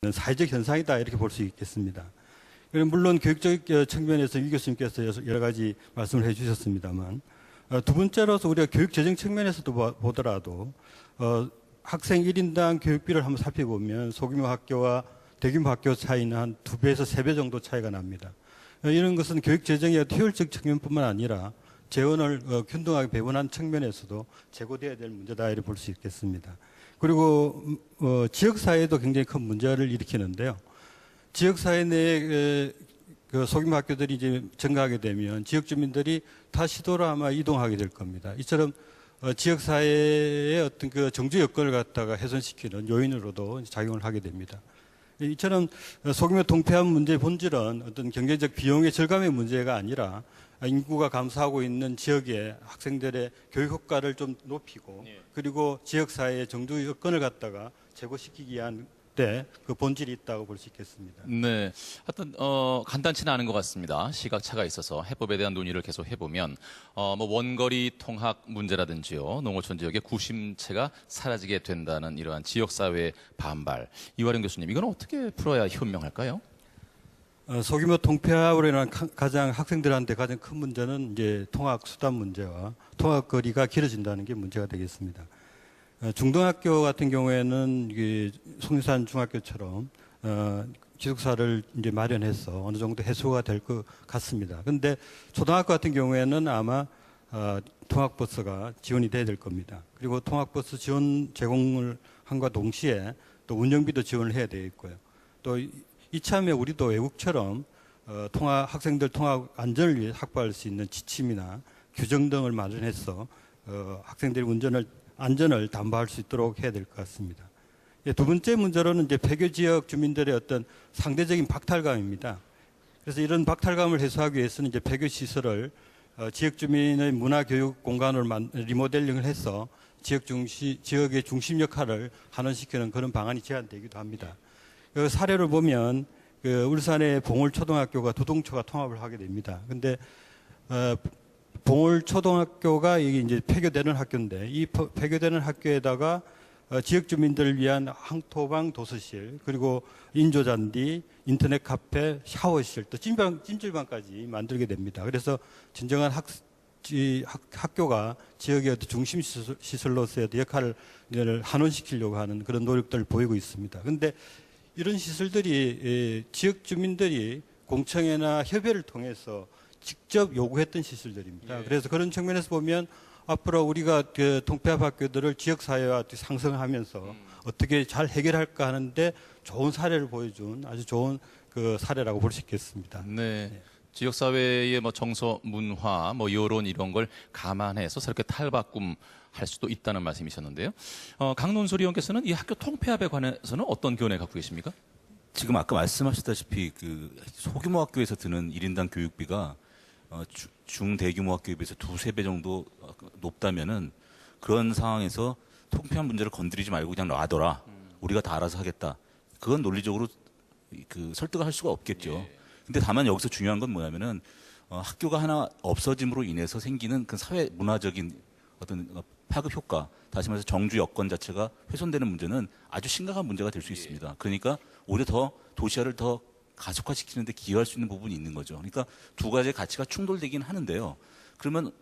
사회적 현상이다 이렇게 볼 수 있겠습니다. 물론 교육적 측면에서 유 교수님께서 여러 가지 말씀을 해주셨습니다만 두 번째로서 우리가 교육 재정 측면에서도 보더라도 학생 1인당 교육비를 한번 살펴보면 소규모 학교와 대규모 학교 차이는 한 2배에서 3배 정도 차이가 납니다. 이런 것은 교육 재정의 효율적 측면뿐만 아니라 재원을 균등하게 배분한 측면에서도 제고되어야 될 문제다 이렇게 볼 수 있겠습니다. 그리고 지역사회도 굉장히 큰 문제를 일으키는데요. 지역사회 내에 그 소규모 학교들이 이제 증가하게 되면 지역 주민들이 타 시도로 아마 이동하게 될 겁니다. 이처럼 지역사회의 어떤 그 정주 여건을 갖다가 훼손시키는 요인으로도 작용을 하게 됩니다. 이처럼 소규모 통폐합 문제의 본질은 어떤 경제적 비용의 절감의 문제가 아니라 인구가 감소하고 있는 지역의 학생들의 교육 효과를 좀 높이고 그리고 지역사회의 정주 여건을 갖다가 제고시키기 위한 그 본질이 있다고 볼 수 있겠습니다. 네, 하여튼 간단치는 않은 것 같습니다. 시각차가 있어서 해법에 대한 논의를 계속 해보면 뭐 원거리 통학 문제라든지요, 농어촌 지역의 구심체가 사라지게 된다는 이러한 지역사회의 반발. 이화령 교수님, 이건 어떻게 풀어야 현명할까요? 소규모 통폐합으로 인한 학생들한테 가장 큰 문제는 이제 통학 수단 문제와 통학 거리가 길어진다는 게 문제가 되겠습니다. 중등학교 같은 경우에는 송리산 중학교처럼 기숙사를 이제 마련해서 어느 정도 해소가 될 것 같습니다. 그런데 초등학교 같은 경우에는 아마 통학버스가 지원이 돼야 될 겁니다. 그리고 통학버스 지원 제공을 함과 동시에 또 운영비도 지원을 해야 되겠고요. 또 이참에 우리도 외국처럼 학생들 통학 안전을 위해 확보할 수 있는 지침이나 규정 등을 마련해서 학생들의 안전을 담보할 수 있도록 해야 될 것 같습니다. 두 번째 문제로는 이제 폐교 지역 주민들의 어떤 상대적인 박탈감입니다. 그래서 이런 박탈감을 해소하기 위해서는 이제 폐교 시설을 지역 주민의 문화 교육 공간으로 리모델링을 해서 지역의 중심 역할을 환원시키는 그런 방안이 제안되기도 합니다. 그 사례를 보면 울산의 봉울초등학교가 두 동초가 통합을 하게 됩니다. 근데 봉울초등학교가 이게 이제 폐교되는 학교인데 이 폐교되는 학교에다가 지역 주민들을 위한 항토방 도서실 그리고 인조잔디, 인터넷 카페, 샤워실 또 찜질방까지 만들게 됩니다. 그래서 진정한 학교가 지역의 어떤 중심 시설로서의 역할을 환원시키려고 하는 그런 노력들을 보이고 있습니다. 그런데 이런 시설들이 지역 주민들이 공청회나 협의를 통해서 직접 요구했던 시설들입니다. 그래서 그런 측면에서 보면 앞으로 우리가 통폐합 학교들을 지역사회와 상생하면서 어떻게 잘 해결할까 하는데 좋은 사례를 보여준 아주 좋은 그 사례라고 볼 수 있겠습니다. 네. 지역사회의 뭐 정서, 문화, 뭐 여론 이런 걸 감안해서 저렇게 탈바꿈 할 수도 있다는 말씀이셨는데요. 강논술 의원께서는 이 학교 통폐합에 관해서는 어떤 견해 갖고 계십니까? 지금 아까 말씀하셨다시피 그 소규모 학교에서 드는 1인당 교육비가 중대규모 학교에 비해서 2~3배 정도 높다면은 그런 상황에서 통폐합 문제를 건드리지 말고 그냥 놔둬라. 우리가 다 알아서 하겠다. 그건 논리적으로 설득을 할 수가 없겠죠. 근데 다만 여기서 중요한 건 뭐냐면은 학교가 하나 없어짐으로 인해서 생기는 그 사회 문화적인 어떤 파급 효과, 다시 말해서 정주 여건 자체가 훼손되는 문제는 아주 심각한 문제가 될 수 있습니다. 그러니까 오히려 더 도시화를 더 가속화시키는 데 기여할 수 있는 부분이 있는 거죠. 그러니까 두 가지의 가치가 충돌되긴 하는데요. 그러면